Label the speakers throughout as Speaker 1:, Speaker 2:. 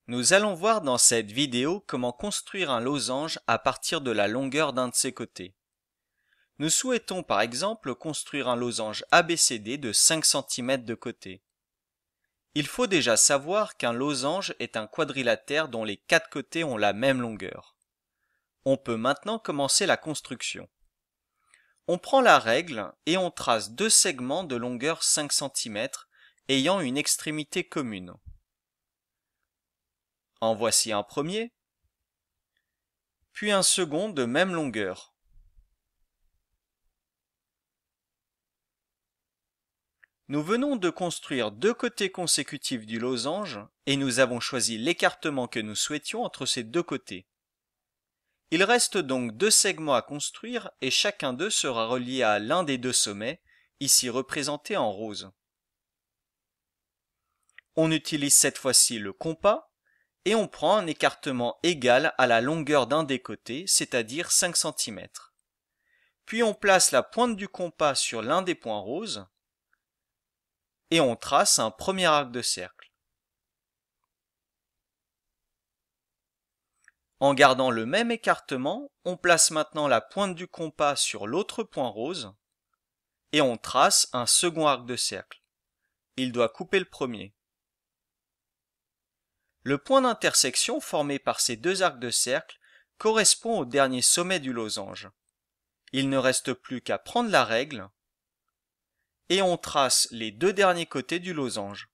Speaker 1: Nous allons voir dans cette vidéo comment construire un losange à partir de la longueur d'un de ses côtés. Nous souhaitons par exemple construire un losange ABCD de 5 cm de côté. Il faut déjà savoir qu'un losange est un quadrilatère dont les 4 côtés ont la même longueur. On peut maintenant commencer la construction. On prend la règle et on trace deux segments de longueur 5 cm ayant une extrémité commune. En voici un premier, puis un second de même longueur. Nous venons de construire deux côtés consécutifs du losange et nous avons choisi l'écartement que nous souhaitions entre ces deux côtés. Il reste donc deux segments à construire et chacun d'eux sera relié à l'un des deux sommets, ici représenté en rose. On utilise cette fois-ci le compas et on prend un écartement égal à la longueur d'un des côtés, c'est-à-dire 5 cm. Puis on place la pointe du compas sur l'un des points roses et on trace un premier arc de cercle. En gardant le même écartement, on place maintenant la pointe du compas sur l'autre point rose et on trace un second arc de cercle. Il doit couper le premier. Le point d'intersection formé par ces deux arcs de cercle correspond au dernier sommet du losange. Il ne reste plus qu'à prendre la règle et on trace les deux derniers côtés du losange.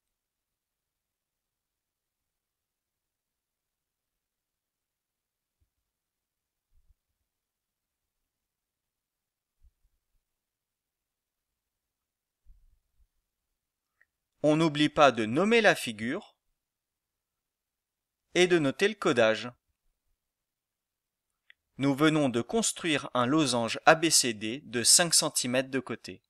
Speaker 1: On n'oublie pas de nommer la figure et de noter le codage. Nous venons de construire un losange ABCD de 5 cm de côté.